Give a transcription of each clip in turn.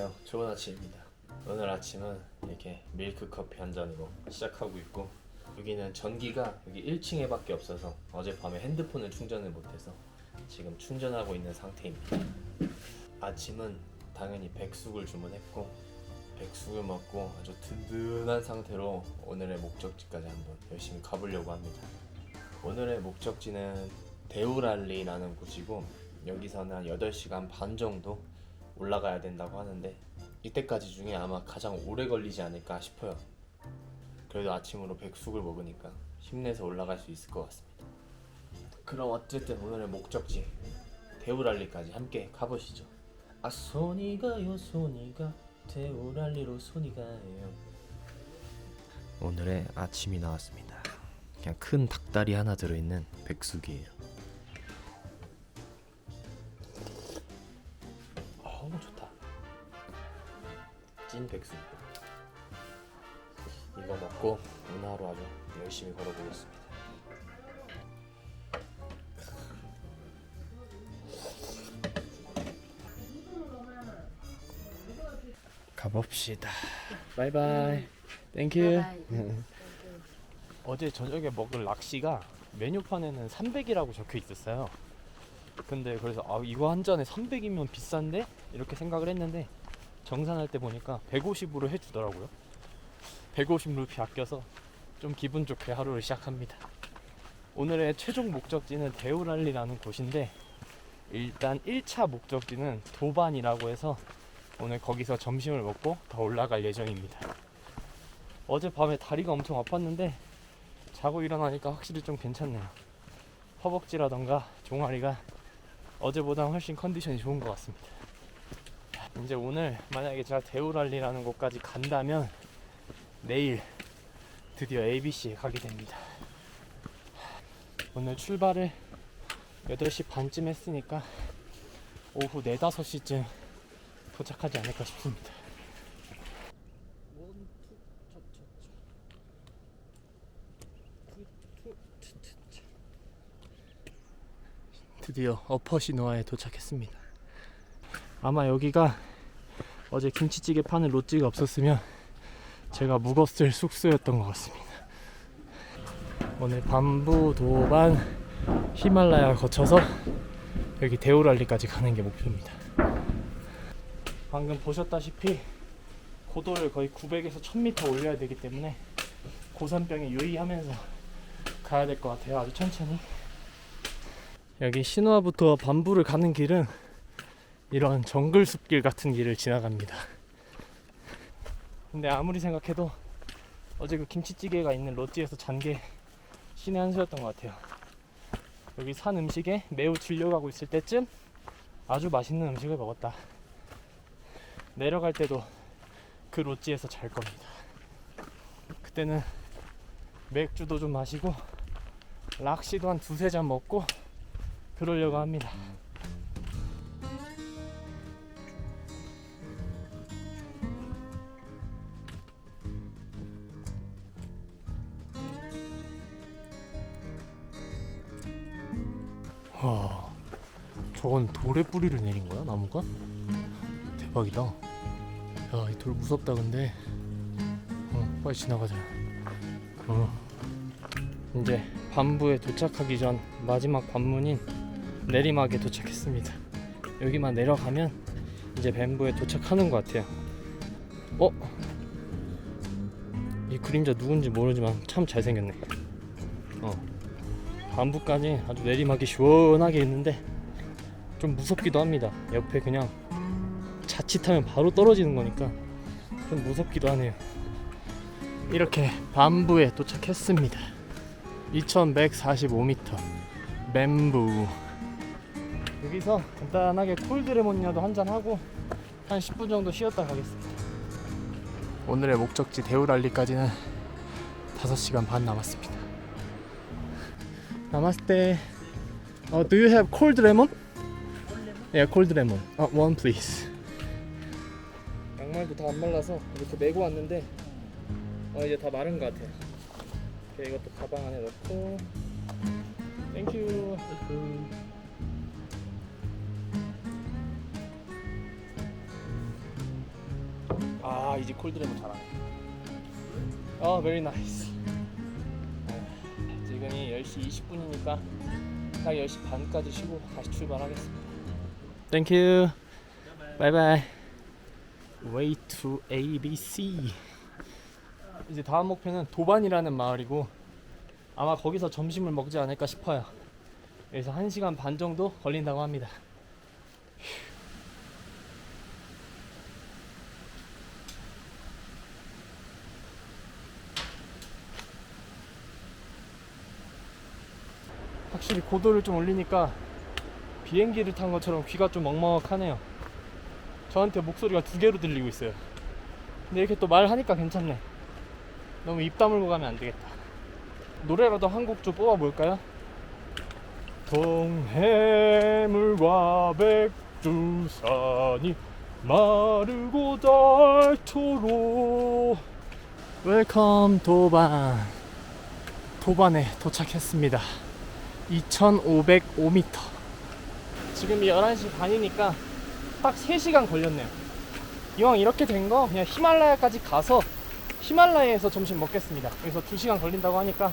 안녕하세요. 좋은 아침입니다. 오늘 아침은 이렇게 밀크 커피 한 잔으로 시작하고 있고, 여기는 전기가 여기 1층에 밖에 없어서 어젯밤에 핸드폰을 충전을 못해서 지금 충전하고 있는 상태입니다. 아침은 당연히 백숙을 주문했고, 백숙을 먹고 아주 든든한 상태로 오늘의 목적지까지 한번 열심히 가보려고 합니다. 오늘의 목적지는 데우랄리라는 곳이고, 여기서는 한 8시간 반 정도 올라가야 된다고 하는데, 이때까지 중에 아마 가장 오래 걸리지 않을까 싶어요. 그래도 아침으로 백숙을 먹으니까 힘내서 올라갈 수 있을 것 같습니다. 그럼 어쨌든 오늘의 목적지 데우랄리까지 함께 가보시죠. 아, 손이 가요 손이 가, 데우랄리로 손이 가요. 오늘의 아침이 나왔습니다. 그냥 큰 닭다리 하나 들어있는 백숙이에요. 좋다. 찐 백숙. 이거 먹고 오늘 하루 아주 열심히 걸어보겠습니다. 가봅시다. 바이바이. 땡큐. 어제 저녁에 먹을 낚시가 메뉴판에는 300이라고 적혀 있었어요. 근데 그래서 이거 한 잔에 300이면 비싼데? 이렇게 생각을 했는데, 정산할 때 보니까 150으로 해주더라고요. 150루피 아껴서 좀 기분 좋게 하루를 시작합니다. 오늘의 최종 목적지는 데우랄리라는 곳인데, 일단 1차 목적지는 도반이라고 해서 오늘 거기서 점심을 먹고 더 올라갈 예정입니다. 어젯밤에 다리가 엄청 아팠는데 자고 일어나니까 확실히 좀 괜찮네요. 허벅지라던가 종아리가 어제보다 훨씬 컨디션이 좋은 것 같습니다. 이제 오늘 만약에 제가 데우랄리라는 곳까지 간다면 내일 드디어 ABC에 가게 됩니다. 오늘 출발을 8시 반쯤 했으니까 오후 4, 5시쯤 도착하지 않을까 싶습니다. 드디어 어퍼시노아에 도착했습니다. 아마 여기가 어제 김치찌개 파는 롯지가 없었으면 제가 묵었을 숙소였던 것 같습니다. 오늘 밤부, 도반, 히말라야 거쳐서 여기 데우랄리까지 가는 게 목표입니다. 방금 보셨다시피 고도를 거의 900에서 1000m 올려야 되기 때문에 고산병에 유의하면서 가야 될 것 같아요. 아주 천천히. 여기 시누아부터 밤부를 가는 길은 이런 정글 숲길 같은 길을 지나갑니다. 근데 아무리 생각해도 어제 그 김치찌개가 있는 롯지에서 잔 게 신의 한 수였던 것 같아요. 여기 산 음식에 매우 질려가고 있을 때쯤 아주 맛있는 음식을 먹었다. 내려갈 때도 그 롯지에서 잘 겁니다. 그때는 맥주도 좀 마시고 락시도 한 2-3잔 먹고 그러려고 합니다. 와, 저건 돌에 뿌리를 내린 거야? 나무가? 대박이다. 야, 이 돌 무섭다. 근데 빨리 지나가자. 이제 밤부에 도착하기 전 마지막 관문인 내리막에 도착했습니다. 여기만 내려가면 이제 뱀부에 도착하는 것 같아요. 이 그림자 누군지 모르지만 참 잘생겼네. 밤부까지 아주 내리막이 시원하게 있는데 좀 무섭기도 합니다. 옆에 그냥 자칫하면 바로 떨어지는 거니까 좀 무섭기도 하네요. 이렇게 밤부에 도착했습니다. 2145m 뱀부. 여기서 간단하게 콜드레몬이라도 한잔하고 한 10분 정도 쉬었다 가겠습니다. 오늘의 목적지 데우랄리까지는 5시간 반 남았습니다. 나마스테. Do you have cold lemon? Yeah, cold lemon. One please. 양말도 다 안 말라서 이렇게 메고 왔는데 이제 다 마른 것 같아요. 이것도 가방 안에 넣고. 땡큐. 아, 이제 콜드레몬 잘하네. very nice. 지금이 10시 20분이니까 딱 10시 반까지 쉬고 다시 출발하겠습니다. Thank you. Bye bye. Way to ABC. 이제 다음 목표는 도반이라는 마을이고 아마 거기서 점심을 먹지 않을까 싶어요. 그래서 1시간 반 정도 걸린다고 합니다. 확실히 고도를 좀 올리니까 비행기를 탄 것처럼 귀가 좀 먹먹하네요. 저한테 목소리가 두 개로 들리고 있어요. 근데 이렇게 또 말하니까 괜찮네. 너무 입 다물고 가면 안 되겠다. 노래라도 한 곡 좀 뽑아볼까요? 동해물과 백두산이 마르고 닳도록. 웰컴 도반. 도반에 도착했습니다. 2505m. 지금이 11시 반이니까 딱 3시간 걸렸네요. 이왕 이렇게 된 거 그냥 히말라야까지 가서 히말라야에서 점심 먹겠습니다. 그래서 2시간 걸린다고 하니까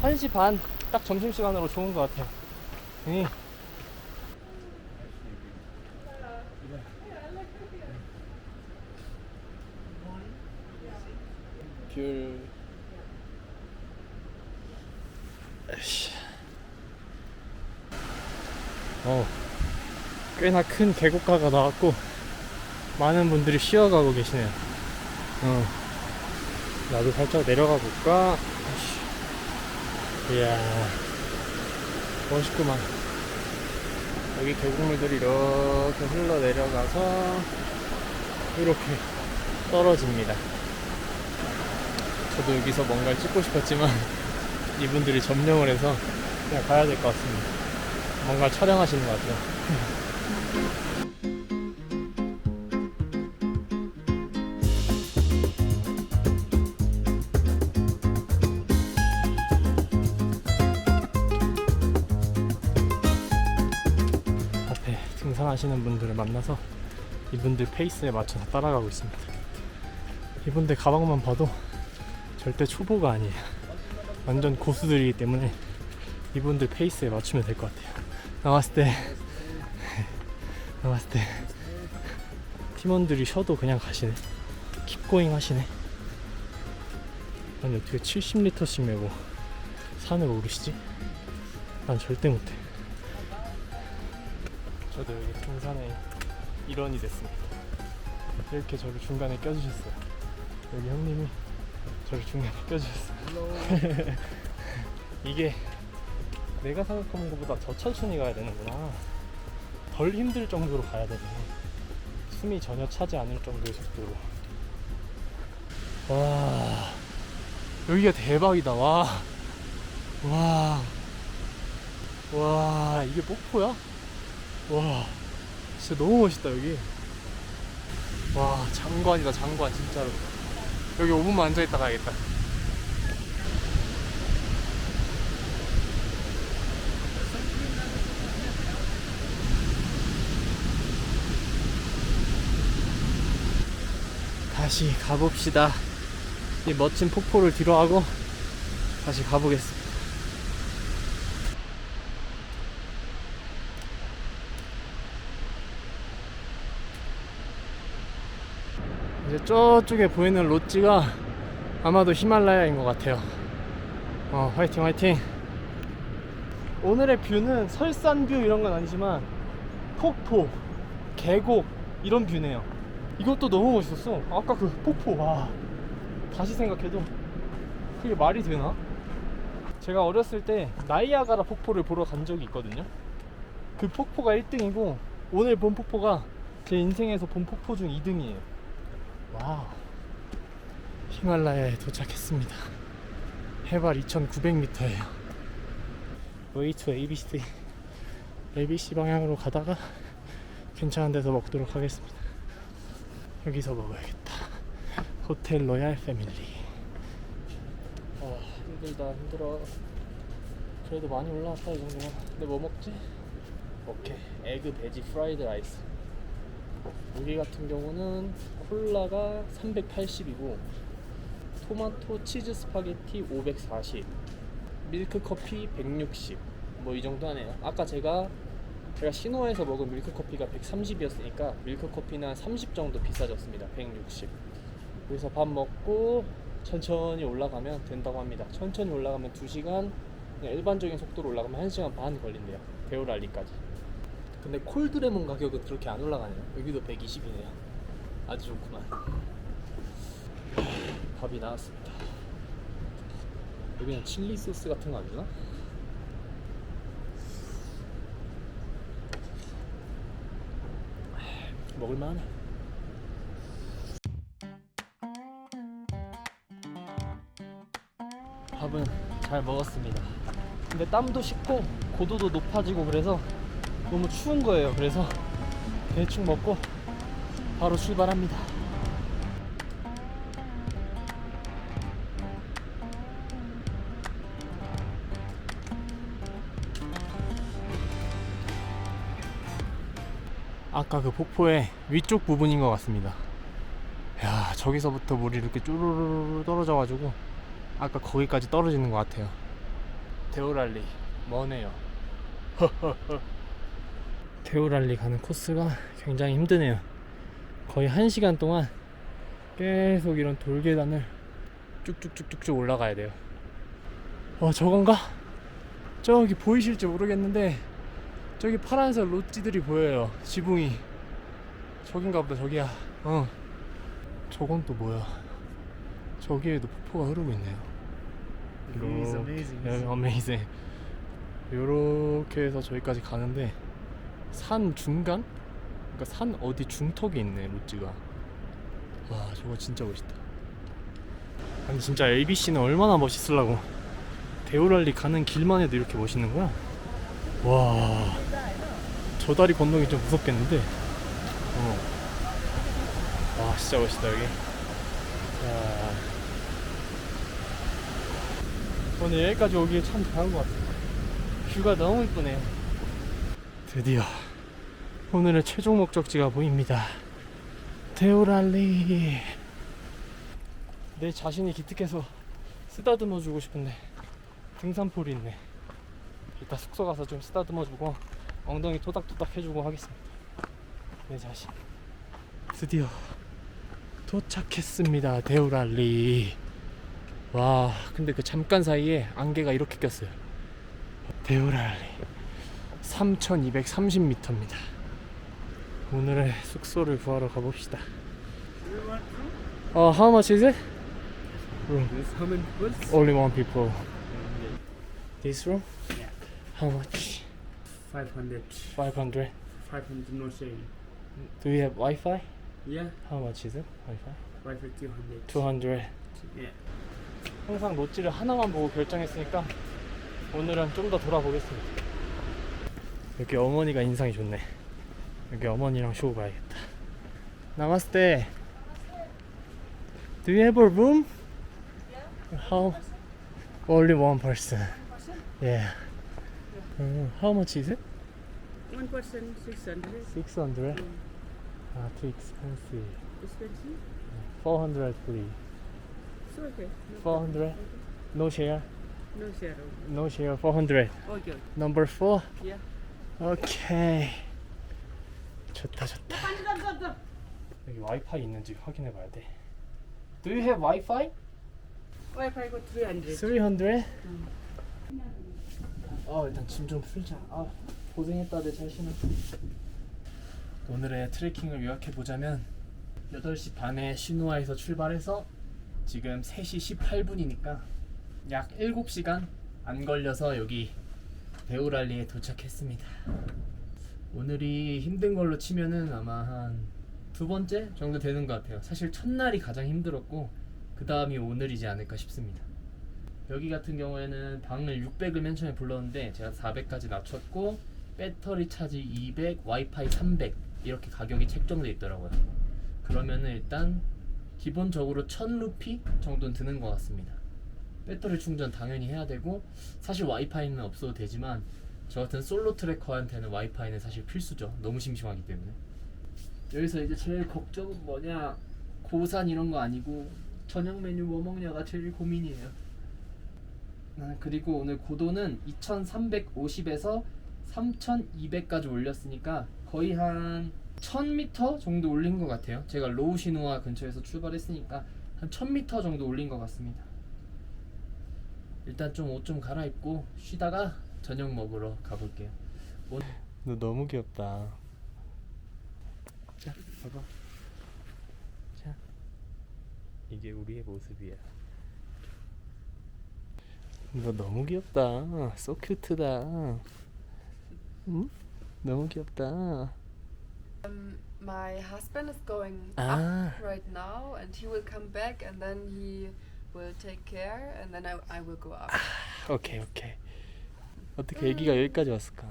1시 반 딱 점심시간으로 좋은 것 같아요. 귤. 꽤나 큰 계곡가가 나왔고 많은 분들이 쉬어가고 계시네요. 나도 살짝 내려가 볼까? 이야, 멋있구만. 여기 계곡물들이 이렇게 흘러 내려가서 이렇게 떨어집니다. 저도 여기서 뭔가를 찍고 싶었지만 이분들이 점령을 해서 그냥 가야 될 것 같습니다. 뭔가 촬영하시는 것 같아요. 앞에 등산하시는 분들을 만나서 이분들 페이스에 맞춰서 따라가고 있습니다. 이분들 가방만 봐도 절대 초보가 아니에요. 완전 고수들이기 때문에 이분들 페이스에 맞추면 될 것 같아요. 나왔을 때 팀원들이 쉬어도 그냥 가시네. 킵고잉 하시네. 아니 어떻게 70리터씩 메고 산을 오르시지? 난 절대 못해. 저도 여기 등산의 일원이 됐습니다. 이렇게 저를 중간에 껴주셨어요. 여기 형님이 저를 중간에 껴주셨어요. 이게 내가 생각하는 것보다 더 천천히 가야 되는구나. 덜 힘들 정도로 가야 되네. 숨이 전혀 차지 않을 정도의 속도로. 와, 여기가 대박이다. 와, 이게 폭포야? 와, 진짜 너무 멋있다 여기. 와, 장관이다 장관 진짜로. 여기 5분만 앉아있다 가야겠다. 다시 가봅시다. 이 멋진 폭포를 뒤로하고 다시 가보겠습니다. 이제 저쪽에 보이는 롯지가 아마도 히말라야인 것 같아요. 화이팅 화이팅. 오늘의 뷰는 설산뷰 이런 건 아니지만 폭포, 계곡 이런 뷰네요. 이것도 너무 멋있었어. 아까 그 폭포, 와, 다시 생각해도 그게 말이 되나? 제가 어렸을 때 나이아가라 폭포를 보러 간 적이 있거든요. 그 폭포가 1등이고 오늘 본 폭포가 제 인생에서 본 폭포 중 2등이에요 와우. 히말라야에 도착했습니다. 해발 2900m예요 Way to ABC. ABC 방향으로 가다가 괜찮은 데서 먹도록 하겠습니다. 여기서 먹어야겠다. 호텔 로얄 패밀리. 힘들다 힘들어. 그래도 많이 올라왔다 이 정도면. 근데 뭐 먹지? 오케이, 에그 베지 프라이드 라이스. 여기 같은 경우는 콜라가 380이고 토마토 치즈 스파게티 540, 밀크 커피 160, 뭐 이 정도 하네요. 아까 제가 신호에서 먹은 밀크 커피가 130이었으니까 밀크 커피는 30 정도 비싸졌습니다. 160. 여기서 밥 먹고 천천히 올라가면 된다고 합니다. 천천히 올라가면 2시간, 그냥 일반적인 속도로 올라가면 1시간 반 걸린대요. 데오랄리까지. 근데 콜드레몬 가격은 그렇게 안 올라가네요. 여기도 120이네요. 아주 좋구만. 밥이 나왔습니다. 여기는 칠리 소스 같은 거 안 주나? 먹을만하네. 밥은 잘 먹었습니다. 근데 땀도 식고 고도도 높아지고 그래서 너무 추운 거예요. 그래서 대충 먹고 바로 출발합니다. 아까 그 폭포의 위쪽 부분인 것 같습니다. 야, 저기서부터 물이 이렇게 쭈루루루 떨어져가지고 아까 거기까지 떨어지는 것 같아요. 데오랄리 머네요. 데오랄리 가는 코스가 굉장히 힘드네요. 거의 1시간 동안 계속 이런 돌계단을 쭉쭉쭉쭉쭉 올라가야 돼요. 저건가? 저기 보이실지 모르겠는데 저기 파란색 롯지들이 보여요. 지붕이 저긴가 보다. 저기야. 저건 또 뭐야? 저기에도 폭포가 흐르고 있네요. 어메이징. 요렇게 해서 저기까지 가는데 산 중간? 그러니까 산 어디 중턱에 있네, 롯지가. 와, 저거 진짜 멋있다. 아니 진짜 ABC는 얼마나 멋있으려고 데오랄리 가는 길만 해도 이렇게 멋있는 거야? 와, 저 다리 건너기 좀 무섭겠는데. 와, 진짜 멋있다 여기. 야, 오늘 여기까지 오길 참 잘한 것 같아요. 뷰가 너무 이쁘네요. 드디어 오늘의 최종 목적지가 보입니다. 데오랄리. 내 자신이 기특해서 쓰다듬어 주고 싶은데 등산폴이 있네. 이따 숙소 가서 좀 쓰다듬어 주고 엉덩이 토닥토닥 해주고 하겠습니다. 내 자신. 드디어 도착했습니다. 데오랄리. 와, 근데 그 잠깐 사이에 안개가 이렇게 꼈어요. 데오랄리 3230m입니다. 오늘의 숙소를 구하러 가봅시다. How much is it? Room. How many people? Only one people. This room? Yeah. How much? 500. 500. 500 no sharing. Do you have Wi-Fi? Yeah. How much is it? Wi-Fi? Wi-Fi 200. 200. Yeah. 항상 롯지를 하나만 보고 결정했으니까 오늘은 좀 더 돌아보겠습니다. 여기 어머니가 인상이 좋네. 여기 어머니랑 쇼 봐야겠다. 나마스테. Do you have a room? How? Only one person. Yeah. How much is it? One person 600. 600. Too expensive. Expensive? 400 please. So okay. 400. No share. No share. No share. 400. Okay. Number 4. Yeah. 오케이. 좋다. 여기 와이파이 있는지 확인해 봐야 돼. Do you have Wi-Fi? Wi-Fi got 300. 300? 일단 짐 좀 풀자. 고생했다 내 자신은. 오늘의 트레킹을 요약해 보자면 8시 반에 시누아에서 출발해서 지금 3시 18분이니까 약 7시간 안 걸려서 여기 데오랄리에 도착했습니다. 오늘이 힘든 걸로 치면은 아마 한 2번째 정도 되는 것 같아요. 사실 첫날이 가장 힘들었고 그 다음이 오늘이지 않을까 싶습니다. 여기 같은 경우에는 방을 600을 맨 처음에 불렀는데 제가 400까지 낮췄고 배터리 차지 200, 와이파이 300 이렇게 가격이 책정되어 있더라고요. 그러면은 일단 기본적으로 1000루피 정도는 드는 것 같습니다. 배터리 충전 당연히 해야 되고 사실 와이파이는 없어도 되지만 저 같은 솔로 트래커한테는 와이파이는 사실 필수죠. 너무 심심하기 때문에. 여기서 이제 제일 걱정은 뭐냐, 고산 이런 거 아니고 저녁 메뉴 뭐 먹냐가 제일 고민이에요. 그리고 오늘 고도는 2350에서 3200까지 올렸으니까 거의 한 1000m 정도 올린 것 같아요. 제가 로우시누아 근처에서 출발했으니까 한 1000m 정도 올린 것 같습니다. 일단 좀 옷 좀 갈아입고 쉬다가 저녁 먹으러 가볼게요. 너 너무 귀엽다. 자, 봐봐. 자, 이게 우리의 모습이야. 너 너무 귀엽다. So cute다. 응? 너무 귀엽다. My husband is going Ah. up right now, and he will come back, and then he will take care, and then I will go up. 오케이. 어떻게 애기가 여기까지 왔을까?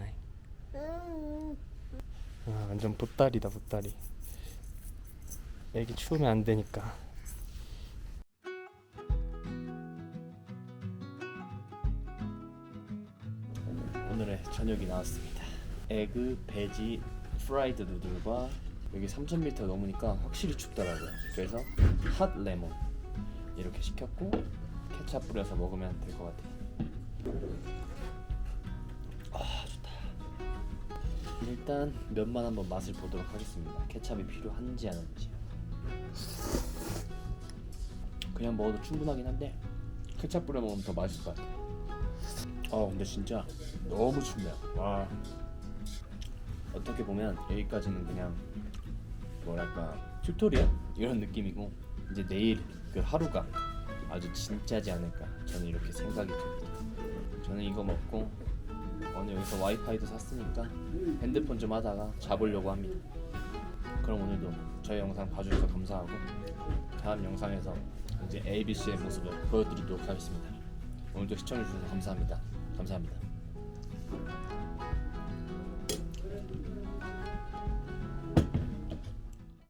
완전 보따리다, 보따리. 애기 추우면 안 되니까. 오늘의 저녁이 나왔습니다. 에그, 베지, 프라이드 누들과 여기 3000m 넘으니까 확실히 춥더라고요. 그래서 핫 레몬 이렇게 시켰고 케찹 뿌려서 먹으면 될 것 같아요. 아 좋다. 일단 면만 한번 맛을 보도록 하겠습니다. 케찹이 필요한지 안 한지. 그냥 먹어도 충분하긴 한데 케찹 뿌려 먹으면 더 맛있을 것 같아요. 근데 진짜 너무 춥네요. 와. 어떻게 보면 여기까지는 그냥 뭐랄까 튜토리얼 이런 느낌이고 이제 내일 그 하루가 아주 진짜지 않을까 저는 이렇게 생각이 듭니다. 저는 이거 먹고 오늘 여기서 와이파이도 샀으니까 핸드폰 좀 하다가 자보려고 합니다. 그럼 오늘도 저희 영상 봐주셔서 감사하고 다음 영상에서 이제 ABC의 모습을 보여드리도록 하겠습니다. 오늘도 시청해주셔서 감사합니다. 감사합니다.